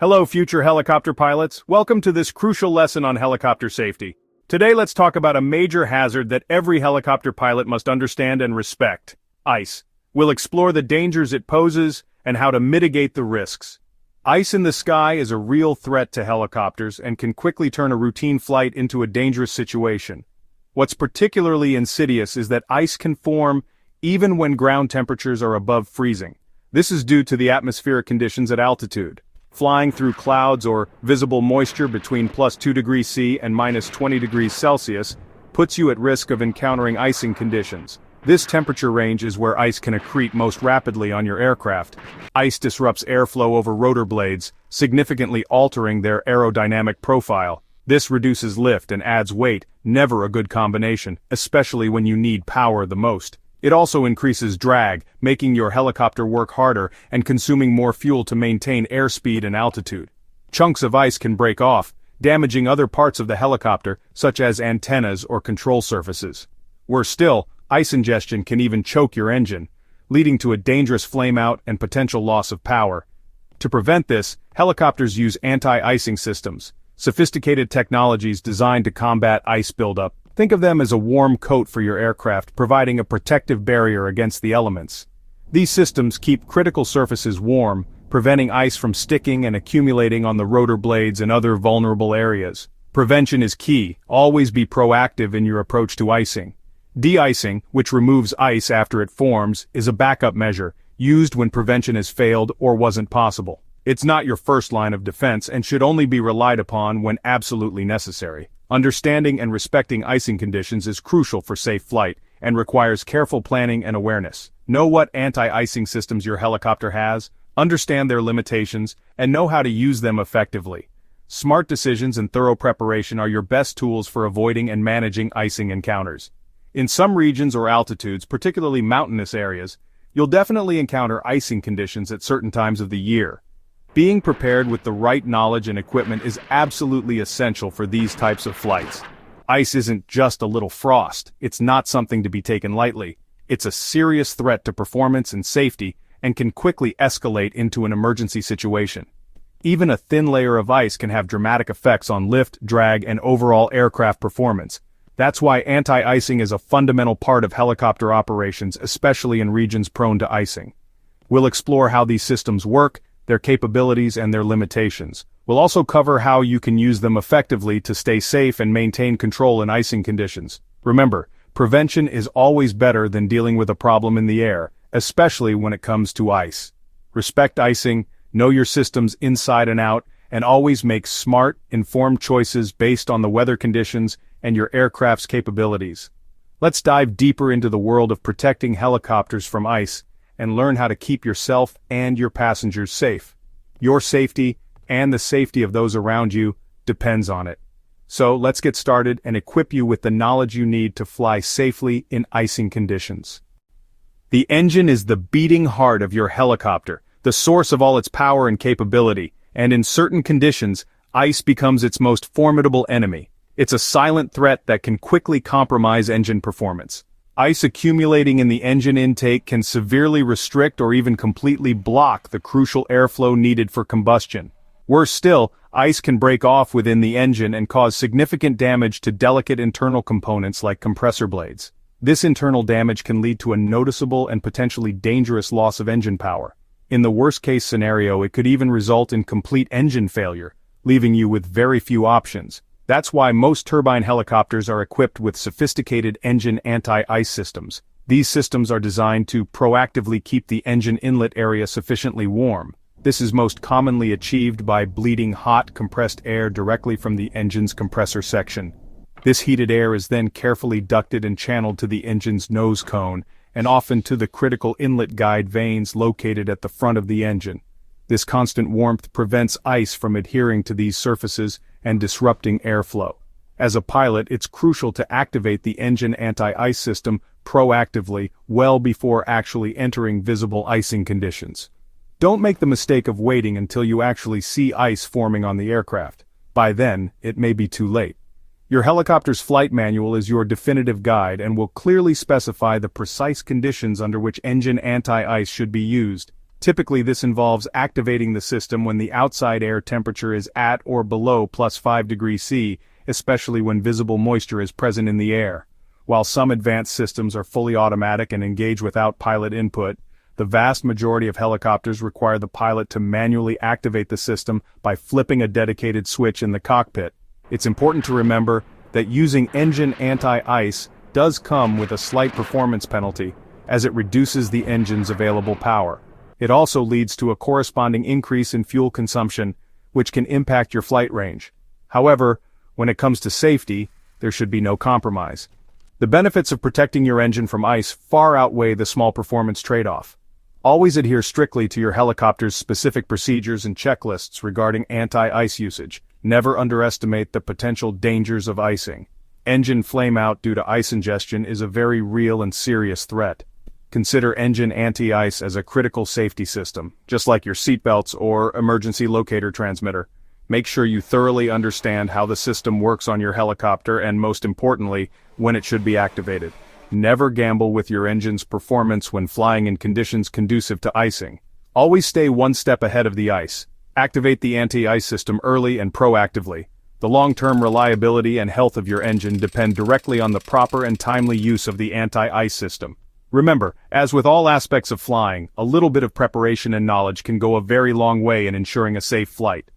Hello, future helicopter pilots. Welcome to this crucial lesson on helicopter safety. Today, let's talk about a major hazard that every helicopter pilot must understand and respect: ice. We'll explore the dangers it poses and how to mitigate the risks. Ice in the sky is a real threat to helicopters and can quickly turn a routine flight into a dangerous situation. What's particularly insidious is that ice can form even when ground temperatures are above freezing. This is due to the atmospheric conditions at altitude. Flying through clouds or visible moisture between +2°C and -20°C puts you at risk of encountering icing conditions. This temperature range is where ice can accrete most rapidly on your aircraft. Ice disrupts airflow over rotor blades, significantly altering their aerodynamic profile. This reduces lift and adds weight, never a good combination, especially when you need power the most. It also increases drag, making your helicopter work harder and consuming more fuel to maintain airspeed and altitude. Chunks of ice can break off, damaging other parts of the helicopter, such as antennas or control surfaces. Worse still, ice ingestion can even choke your engine, leading to a dangerous flameout and potential loss of power. To prevent this, helicopters use anti-icing systems, sophisticated technologies designed to combat ice buildup. Think of them as a warm coat for your aircraft, providing a protective barrier against the elements. These systems keep critical surfaces warm, preventing ice from sticking and accumulating on the rotor blades and other vulnerable areas. Prevention is key. Always be proactive in your approach to icing. De-icing, which removes ice after it forms, is a backup measure, used when prevention has failed or wasn't possible. It's not your first line of defense and should only be relied upon when absolutely necessary. Understanding and respecting icing conditions is crucial for safe flight and requires careful planning and awareness. Know what anti-icing systems your helicopter has, understand their limitations, and know how to use them effectively. Smart decisions and thorough preparation are your best tools for avoiding and managing icing encounters. In some regions or altitudes, particularly mountainous areas, you'll definitely encounter icing conditions at certain times of the year. Being prepared with the right knowledge and equipment is absolutely essential for these types of flights. Ice isn't just a little frost. It's not something to be taken lightly. It's a serious threat to performance and safety and can quickly escalate into an emergency situation. Even a thin layer of ice can have dramatic effects on lift, drag, and overall aircraft performance. That's why anti-icing is a fundamental part of helicopter operations, especially in regions prone to icing. We'll explore how these systems work, their capabilities and their limitations. We'll also cover how you can use them effectively to stay safe and maintain control in icing conditions. Remember, prevention is always better than dealing with a problem in the air, especially when it comes to ice. Respect icing, know your systems inside and out, and always make smart, informed choices based on the weather conditions and your aircraft's capabilities. Let's dive deeper into the world of protecting helicopters from ice and learn how to keep yourself and your passengers safe. Your safety and the safety of those around you depends on it. So let's get started and equip you with the knowledge you need to fly safely in icing conditions. The engine is the beating heart of your helicopter, the source of all its power and capability, and in certain conditions, ice becomes its most formidable enemy. It's a silent threat that can quickly compromise engine performance. Ice accumulating in the engine intake can severely restrict or even completely block the crucial airflow needed for combustion. Worse still, ice can break off within the engine and cause significant damage to delicate internal components like compressor blades. This internal damage can lead to a noticeable and potentially dangerous loss of engine power. In the worst-case scenario, it could even result in complete engine failure, leaving you with very few options. That's why most turbine helicopters are equipped with sophisticated engine anti-ice systems. These systems are designed to proactively keep the engine inlet area sufficiently warm. This is most commonly achieved by bleeding hot, compressed air directly from the engine's compressor section. This heated air is then carefully ducted and channeled to the engine's nose cone, and often to the critical inlet guide vanes located at the front of the engine. This constant warmth prevents ice from adhering to these surfaces and disrupting airflow. As a pilot, it's crucial to activate the engine anti-ice system proactively well before actually entering visible icing conditions. Don't make the mistake of waiting until you actually see ice forming on the aircraft. By then, it may be too late. Your helicopter's flight manual is your definitive guide and will clearly specify the precise conditions under which engine anti-ice should be used. Typically this involves activating the system when the outside air temperature is at or below +5°C, especially when visible moisture is present in the air. While some advanced systems are fully automatic and engage without pilot input, the vast majority of helicopters require the pilot to manually activate the system by flipping a dedicated switch in the cockpit. It's important to remember that using engine anti-ice does come with a slight performance penalty, as it reduces the engine's available power. It also leads to a corresponding increase in fuel consumption, which can impact your flight range. However, when it comes to safety, there should be no compromise. The benefits of protecting your engine from ice far outweigh the small performance trade-off. Always adhere strictly to your helicopter's specific procedures and checklists regarding anti-ice usage. Never underestimate the potential dangers of icing. Engine flameout due to ice ingestion is a very real and serious threat. Consider engine anti-ice as a critical safety system, just like your seatbelts or emergency locator transmitter. Make sure you thoroughly understand how the system works on your helicopter and, most importantly, when it should be activated. Never gamble with your engine's performance when flying in conditions conducive to icing. Always stay one step ahead of the ice. Activate the anti-ice system early and proactively. The long-term reliability and health of your engine depend directly on the proper and timely use of the anti-ice system. Remember, as with all aspects of flying, a little bit of preparation and knowledge can go a very long way in ensuring a safe flight.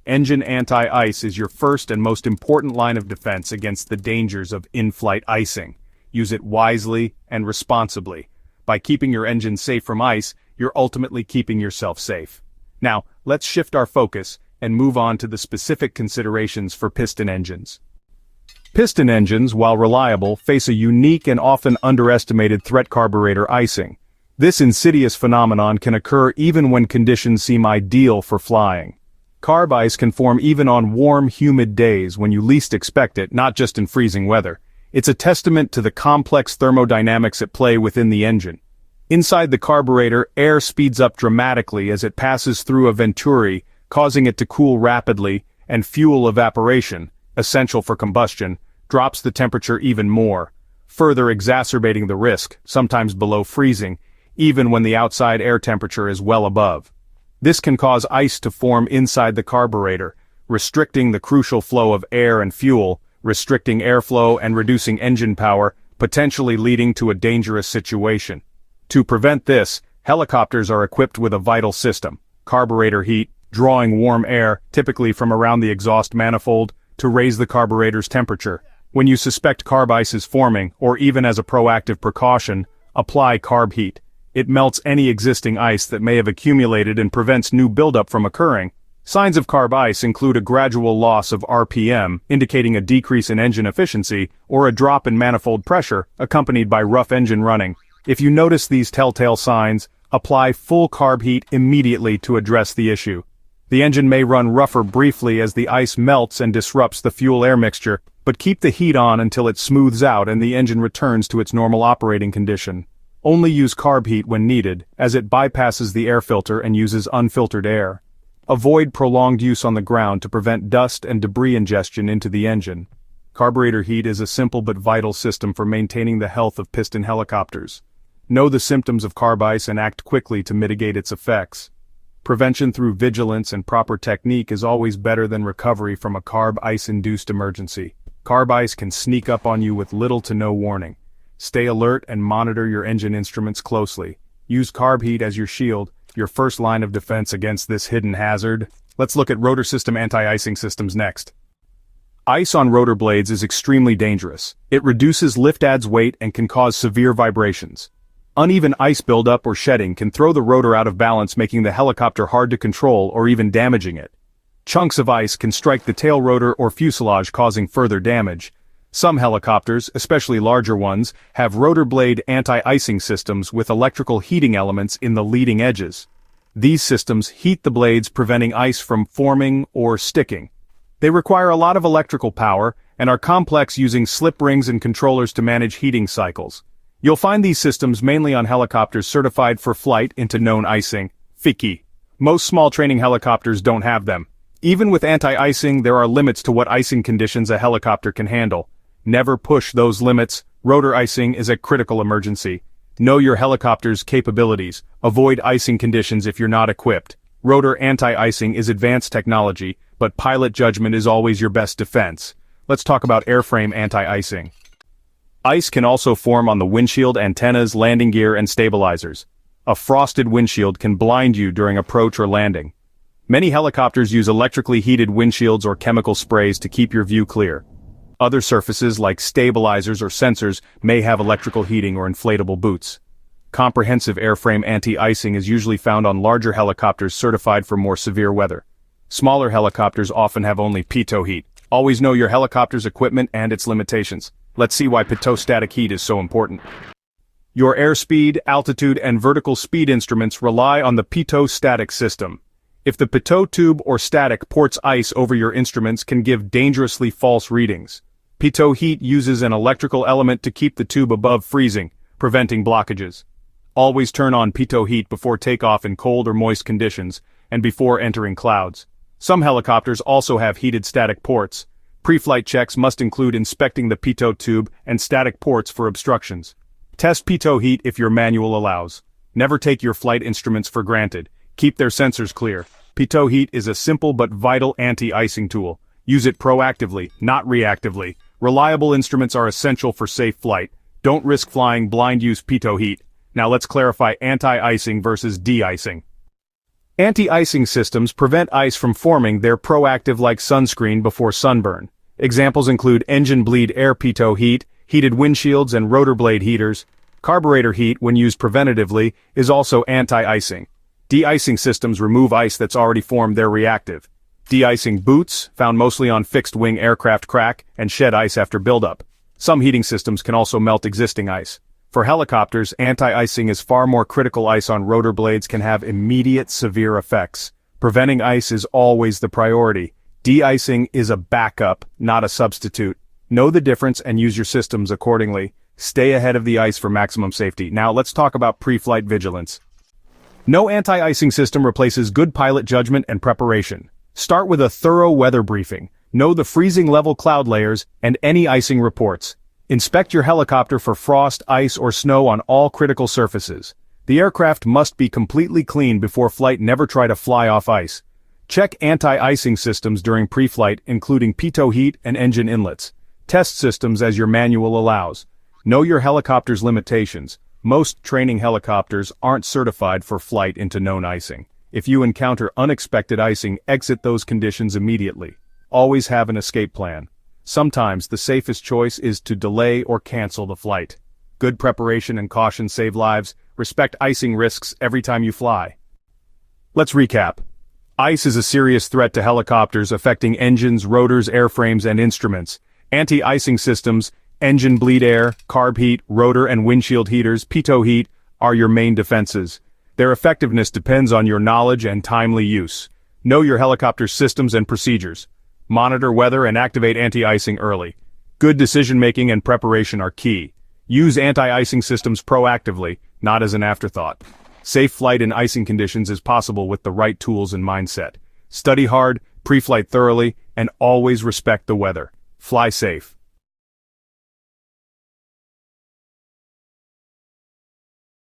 Engine anti-ice is your first and most important line of defense against the dangers of in-flight icing. Use it wisely and responsibly. By keeping your engine safe from ice, you're ultimately keeping yourself safe. Now, let's shift our focus and move on to the specific considerations for piston engines. Piston engines, while reliable, face a unique and often underestimated threat: carburetor icing. This insidious phenomenon can occur even when conditions seem ideal for flying. Carb ice can form even on warm, humid days when you least expect it, not just in freezing weather. It's a testament to the complex thermodynamics at play within the engine. Inside the carburetor, air speeds up dramatically as it passes through a venturi, causing it to cool rapidly, and fuel evaporation, essential for combustion, drops the temperature even more, further exacerbating the risk, sometimes below freezing, even when the outside air temperature is well above. This can cause ice to form inside the carburetor, restricting the crucial flow of air and fuel, restricting airflow and reducing engine power, potentially leading to a dangerous situation. To prevent this, helicopters are equipped with a vital system: carburetor heat, drawing warm air, typically from around the exhaust manifold, to raise the carburetor's temperature. When you suspect carb ice is forming, or even as a proactive precaution, apply carb heat. It melts any existing ice that may have accumulated and prevents new buildup from occurring. Signs of carb ice include a gradual loss of RPM, indicating a decrease in engine efficiency, or a drop in manifold pressure, accompanied by rough engine running. If you notice these telltale signs, apply full carb heat immediately to address the issue. The engine may run rougher briefly as the ice melts and disrupts the fuel-air mixture, but keep the heat on until it smooths out and the engine returns to its normal operating condition. Only use carb heat when needed, as it bypasses the air filter and uses unfiltered air. Avoid prolonged use on the ground to prevent dust and debris ingestion into the engine. Carburetor heat is a simple but vital system for maintaining the health of piston helicopters. Know the symptoms of carb ice and act quickly to mitigate its effects. Prevention through vigilance and proper technique is always better than recovery from a carb ice-induced emergency. Carb ice can sneak up on you with little to no warning. Stay alert and monitor your engine instruments closely. Use carb heat as your shield, your first line of defense against this hidden hazard. Let's look at rotor system anti-icing systems next. Ice on rotor blades is extremely dangerous. It reduces lift ad's weight and can cause severe vibrations. Uneven ice buildup or shedding can throw the rotor out of balance, making the helicopter hard to control or even damaging it. Chunks of ice can strike the tail rotor or fuselage, causing further damage. Some helicopters, especially larger ones, have rotor blade anti-icing systems with electrical heating elements in the leading edges. These systems heat the blades, preventing ice from forming or sticking. They require a lot of electrical power and are complex, using slip rings and controllers to manage heating cycles. You'll find these systems mainly on helicopters certified for flight into known icing, FICI. Most small training helicopters don't have them. Even with anti-icing, there are limits to what icing conditions a helicopter can handle. Never push those limits. Rotor icing is a critical emergency. Know your helicopter's capabilities. Avoid icing conditions if you're not equipped. Rotor anti-icing is advanced technology, but pilot judgment is always your best defense. Let's talk about airframe anti-icing. Ice can also form on the windshield, antennas, landing gear, and stabilizers. A frosted windshield can blind you during approach or landing. Many helicopters use electrically heated windshields or chemical sprays to keep your view clear. Other surfaces like stabilizers or sensors may have electrical heating or inflatable boots. Comprehensive airframe anti-icing is usually found on larger helicopters certified for more severe weather. Smaller helicopters often have only pitot heat. Always know your helicopter's equipment and its limitations. Let's see why pitot-static heat is so important. Your airspeed, altitude, and vertical speed instruments rely on the pitot-static system. If the pitot tube or static ports ice over your instruments can give dangerously false readings. Pitot heat uses an electrical element to keep the tube above freezing, preventing blockages. Always turn on pitot heat before takeoff in cold or moist conditions, and before entering clouds. Some helicopters also have heated static ports. Pre-flight checks must include inspecting the pitot tube and static ports for obstructions. Test pitot heat if your manual allows. Never take your flight instruments for granted. Keep their sensors clear. Pitot heat is a simple but vital anti-icing tool. Use it proactively, not reactively. Reliable instruments are essential for safe flight. Don't risk flying blind. Use pitot heat. Now let's clarify anti-icing versus de-icing. Anti-icing systems prevent ice from forming. They're proactive like sunscreen before sunburn. Examples include engine bleed air pitot heat, heated windshields and rotor blade heaters. Carburetor heat, when used preventatively, is also anti-icing. De-icing systems remove ice that's already formed. They're reactive. De-icing boots, found mostly on fixed-wing aircraft, crack and shed ice after buildup. Some heating systems can also melt existing ice. For helicopters, anti-icing is far more critical. Ice on rotor blades can have immediate severe effects. Preventing ice is always the priority. De-icing is a backup, not a substitute. Know the difference and use your systems accordingly. Stay ahead of the ice for maximum safety. Now let's talk about pre-flight vigilance. No anti-icing system replaces good pilot judgment and preparation. Start with a thorough weather briefing. Know the freezing level cloud layers and any icing reports. Inspect your helicopter for frost, ice, or snow on all critical surfaces. The aircraft must be completely clean before flight. Never try to fly off ice. Check anti-icing systems during pre-flight, including pitot heat and engine inlets. Test systems as your manual allows. Know your helicopter's limitations. Most training helicopters aren't certified for flight into known icing. If you encounter unexpected icing, exit those conditions immediately. Always have an escape plan. Sometimes the safest choice is to delay or cancel the flight. Good preparation and caution save lives. Respect icing risks every time you fly. Let's recap. Ice is a serious threat to helicopters, affecting engines, rotors, airframes, and instruments. Anti-icing systems, engine bleed air, carb heat, rotor and windshield heaters, pitot heat, are your main defenses. Their effectiveness depends on your knowledge and timely use. Know your helicopter's systems and procedures. Monitor weather and activate anti-icing early. Good decision-making and preparation are key. Use anti-icing systems proactively, not as an afterthought. Safe flight in icing conditions is possible with the right tools and mindset. Study hard, pre-flight thoroughly, and always respect the weather. Fly safe.